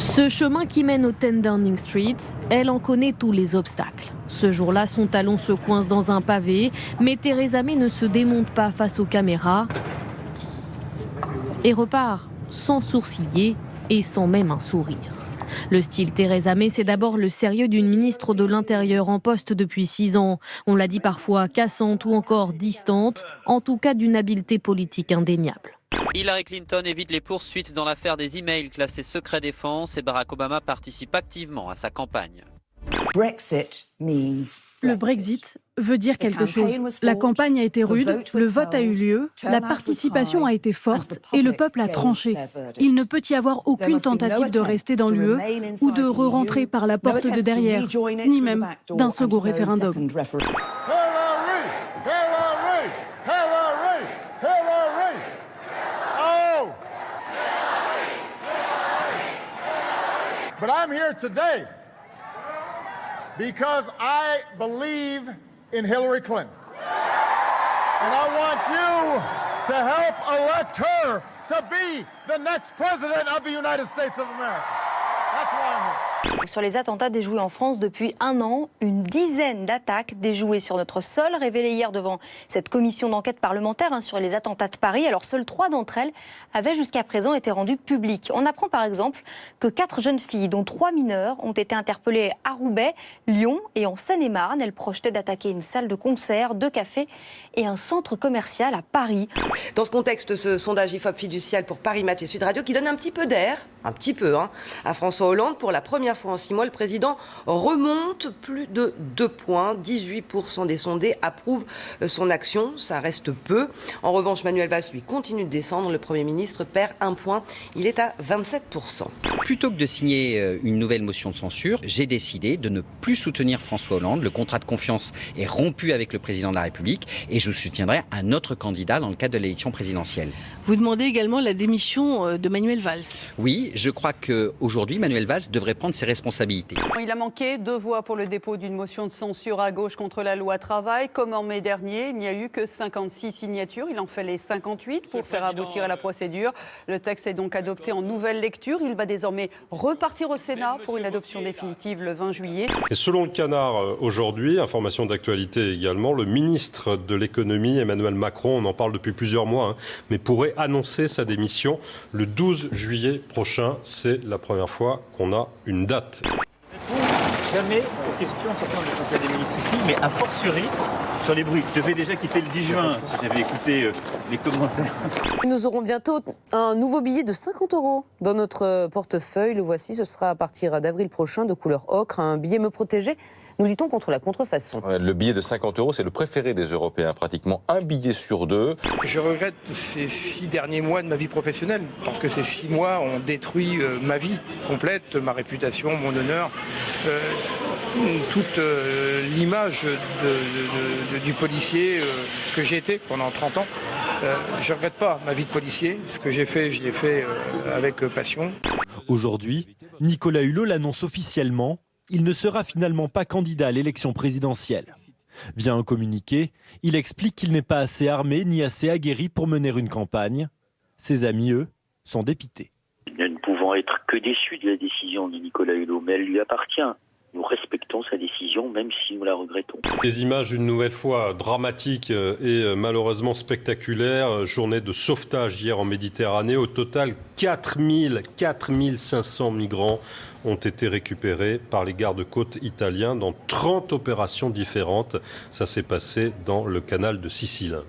Ce chemin qui mène au 10 Downing Street, elle en connaît tous les obstacles. Ce jour-là, son talon se coince dans un pavé, mais Theresa May ne se démonte pas face aux caméras et repart sans sourciller et sans même un sourire. Le style Theresa May, c'est d'abord le sérieux d'une ministre de l'Intérieur en poste depuis 6 ans. On l'a dit parfois cassante ou encore distante, en tout cas d'une habileté politique indéniable. Hillary Clinton évite les poursuites dans l'affaire des emails classés secret défense et Barack Obama participe activement à sa campagne. Le Brexit veut dire quelque chose. La campagne a été rude, le vote a eu lieu, la participation a été forte et le peuple a tranché. Il ne peut y avoir aucune tentative de rester dans l'UE ou de re-rentrer par la porte de derrière, ni même d'un second référendum. But I'm here today because I believe in Hillary Clinton. And I want you to help elect her to be the next president of the United States of America. That's why I'm here. Sur les attentats déjoués en France depuis 1 an, une dizaine d'attaques déjouées sur notre sol, révélées hier devant cette commission d'enquête parlementaire sur les attentats de Paris. Alors seules 3 d'entre elles avaient jusqu'à présent été rendues publiques. On apprend par exemple que 4 jeunes filles, dont 3 mineurs, ont été interpellées à Roubaix, Lyon et en Seine-et-Marne. Elles projetaient d'attaquer une salle de concert, 2 cafés et un centre commercial à Paris. Dans ce contexte, ce sondage IFOP fiducial pour Paris Match et Sud Radio qui donne un petit peu d'air, un petit peu, à François Hollande. Pour la première fois en 6 mois, le président remonte plus de 2 points. 18% des sondés approuvent son action. Ça reste peu. En revanche, Manuel Valls, lui, continue de descendre. Le Premier ministre perd 1 point. Il est à 27%. Plutôt que de signer une nouvelle motion de censure, j'ai décidé de ne plus soutenir François Hollande. Le contrat de confiance est rompu avec le président de la République et je soutiendrai un autre candidat dans le cadre de l'élection présidentielle. Vous demandez également la démission de Manuel Valls. Oui, je crois qu'aujourd'hui, Manuel Valls devrait prendre ses responsabilités. Il a manqué 2 voix pour le dépôt d'une motion de censure à gauche contre la loi travail. Comme en mai dernier, il n'y a eu que 56 signatures. Il en fallait 58 pour faire aboutir à la procédure. Le texte est donc adopté en nouvelle lecture. Il va désormais repartir au Sénat pour une adoption définitive le 20 juillet. Et selon le Canard aujourd'hui, information d'actualité également, le ministre de l'économie, Emmanuel Macron, on en parle depuis plusieurs mois, mais pourrait annoncer sa démission le 12 juillet prochain. C'est la première fois qu'on a une date. Jamais aux questions sortant du Conseil des ministres ici, mais a fortiori sur les bruits. Je devais déjà quitter le 10 juin si j'avais écouté les commentaires. Nous aurons bientôt un nouveau billet de 50 € dans notre portefeuille. Le voici, ce sera à partir d'avril prochain, de couleur ocre. Un billet Me Protéger, nous dit-on, contre la contrefaçon. Le billet de 50 €, c'est le préféré des Européens. Pratiquement 1 billet sur 2. Je regrette ces 6 derniers mois de ma vie professionnelle, parce que ces 6 mois ont détruit ma vie complète, ma réputation, mon honneur, toute l'image du policier que j'ai été pendant 30 ans. Je ne regrette pas ma vie de policier. Ce que j'ai fait, je l'ai fait avec passion. Aujourd'hui, Nicolas Hulot l'annonce officiellement. Il ne sera finalement pas candidat à l'élection présidentielle. Via un communiqué, il explique qu'il n'est pas assez armé ni assez aguerri pour mener une campagne. Ses amis, eux, sont dépités. Nous ne pouvons être que déçus de la décision de Nicolas Hulot, mais elle lui appartient. Nous respectons sa décision, même si nous la regrettons. Des images une nouvelle fois dramatiques et malheureusement spectaculaires. Journée de sauvetage hier en Méditerranée. Au total, 4500 migrants ont été récupérés par les gardes-côtes italiens dans 30 opérations différentes. Ça s'est passé dans le canal de Sicile.